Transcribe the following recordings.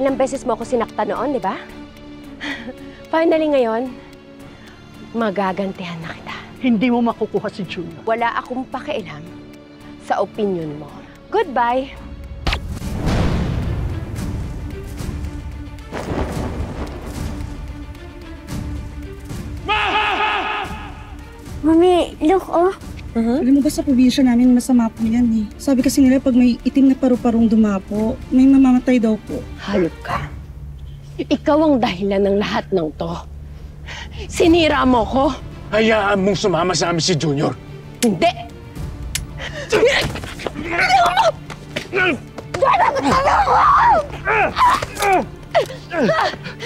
Ilang beses mo ako sinaktan noon, di ba? Finally ngayon, magagantihan na kita. Hindi mo makukuha si Junior. Wala akong pakialam sa opinion mo. Goodbye! Mami, look, oh. Alam mo ba sa probinsya namin masama po yan eh. Sabi kasi nila pag may itim na paru-parong dumapo, may mamamatay daw po. Hayop ka. Ikaw ang dahilan ng lahat ng to. Sinira mo ko. Hayaan mong sumama sa amin si Junior. Hindi!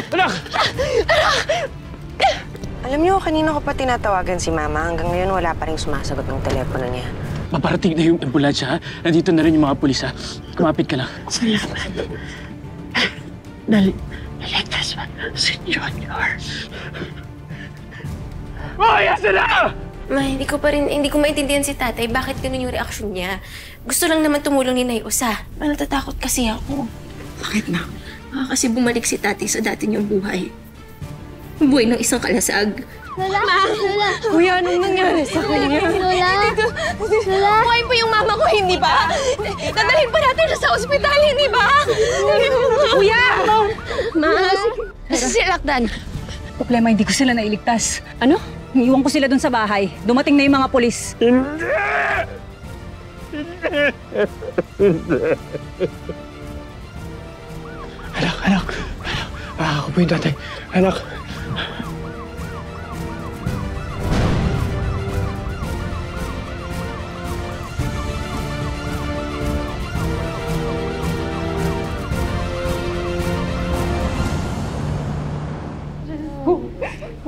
Anak! Alam niyo, kanina ko pa tinatawagan si Mama. Hanggang ngayon wala pa rin sumasagot ng telepono niya. Paparating na yung ambulansya, ha? Nandito na rin yung mga pulis, ha? Kumapit ka lang. Salamat. Naligtas mo si Junior. Maya sila! Ma, hindi ko maintindihan si tatay. Bakit ganun yung reaksyon niya? Gusto lang naman tumulong ni Nay Usa. Natatakot kasi ako. Bakit na? Baka kasi bumalik si tatay sa dati niyang buhay. Buhay ng isang kalasag. Lola! Lola! Kuya, anong nangyari sa kanya? Lola! Lola! Buhay po yung mama ko, hindi ba? Dadalhin pa natin siya sa ospital, hindi ba? Kuya! Nasa si Lakdan? Problema, hindi ko sila nailigtas. Ano? Iwan ko sila dun sa bahay. Dumating na yung mga pulis. Anak. Ako po yung tatay. Anak.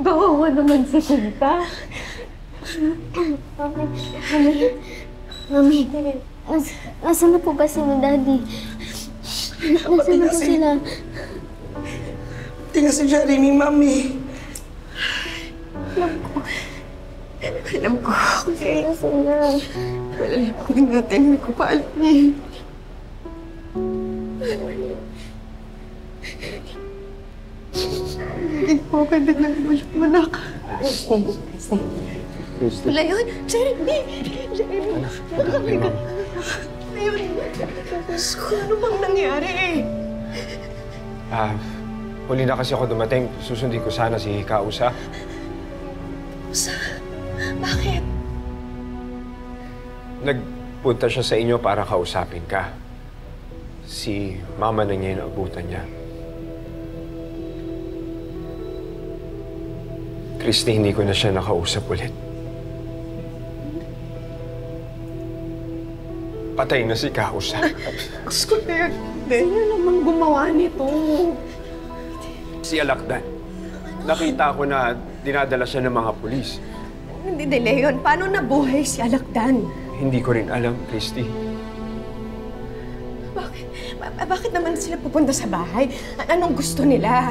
Gawawa naman si Tita. Mami, nasaan na po ba sila, Daddy? Nasaan na po sila? Tingnan si Jeremy, Mami. Alam ko. Nasaan na sila? Alam natin, hindi ko pa alam eh. Hindi po ganda ng yung anak. Wala yun? Jeremy! Ayun. Ano bang nangyari? Huli na kasi ako dumating. Susundin ko sana si Kausa. Bakit? Nagpunta siya sa inyo para kausapin ka. Si mama na niya yung naabutan niya. Christy, hindi ko na siya nakausap ulit. Patay na si Kausa. Gusto ko na yun. Sino naman gumawa nito? Si Alakdan. Nakita ko na dinadala siya ng mga pulis. Hindi, De Leon. Paano nabuhay si Alakdan? Hindi ko rin alam, Christy. Bakit naman sila pupunta sa bahay? Anong gusto nila?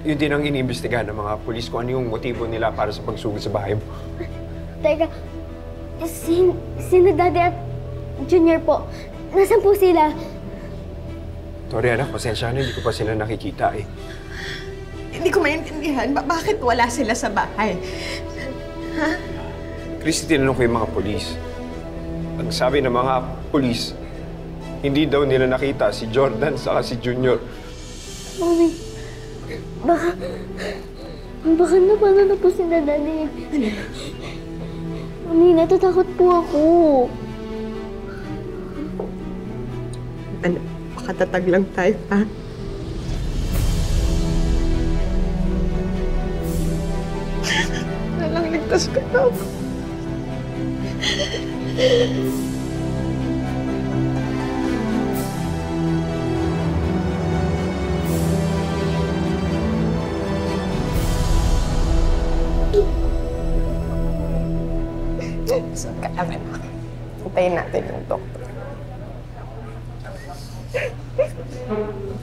Yun din ang iniimbestigahan ng mga pulis kung ano yung motibo nila para sa pagsugod sa bahay mo. Teka, sino Daddy at Junior po? Nasaan po sila? Sorry anak, pasensya na, hindi ko pa sila nakikita eh. Hindi ko maintindihan. Bakit wala sila sa bahay? Ha? Christy, tinanong ko yung mga pulis. Ang sabi ng mga pulis, hindi daw nila nakita si Jordan saka si Junior. Mami, baka napano na po sila, Daddy. Mami, natatakot po ako. Ano, makatatag lang tayo, ha? Nalang ligtas ka na ako. So, kailangan hintayin natin yung doktor.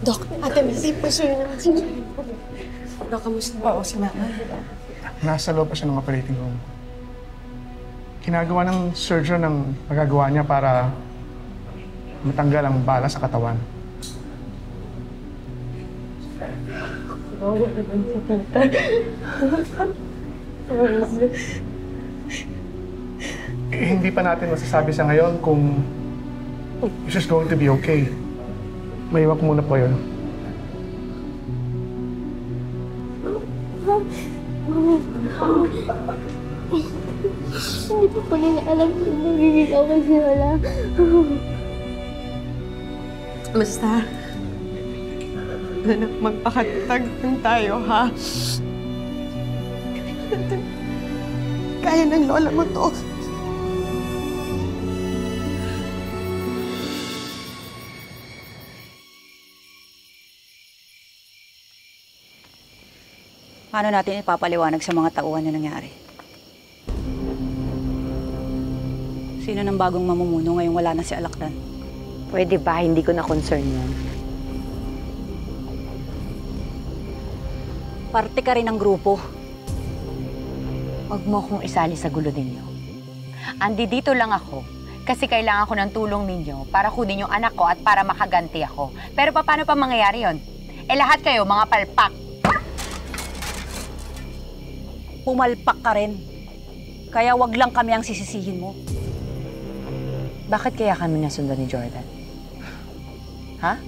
Dok, Ate Missy, pasuyo naman si Jeremy. Dok, kamusta ba si Mama? Nasa loob pa siya ng operating room. Ginagawa ng surgeon ng magagawa niya para matanggal ang bala sa katawan. Hindi pa natin masasabi sa ngayon kung she's going to be okay. Maiwan ko muna po yun. Hindi pa nila alam kung magiging okay si Lola. Basta, anak, magpakatatag lang tayo, ha? Kaya ng lola mo to. Paano natin ipapaliwanag sa mga tauhan na nangyari? Sino ng bagong mamumuno ngayong wala na si Alakdan? Pwede ba? Hindi ko na concern yan. Parte ka rin ng grupo. Huwag mo akong isali sa gulo ninyo. Andi dito lang ako kasi kailangan ko ng tulong ninyo para kunin yung anak ko at para makaganti ako. Pero paano pa mangyayari yon? Eh lahat kayo, mga palpak. Pumalpak ka rin. Kaya wag lang kami ang sisisihin mo. Bakit kaya kami nasundan ni Jordan? Ha?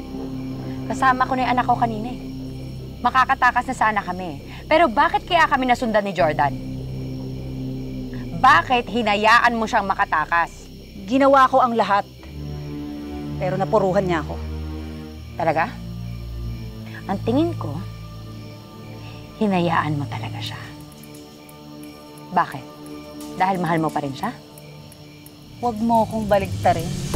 Kasama ko na yung anak ko kanina eh. Makakatakas na sana kami. Pero bakit kaya kami nasundan ni Jordan? Bakit hinayaan mo siyang makatakas? Ginawa ko ang lahat. Pero napuruhan niya ako. Talaga? Ang tingin ko, hinayaan mo talaga siya. Bakit? Dahil mahal mo pa rin siya? Huwag mo akong baligtarin.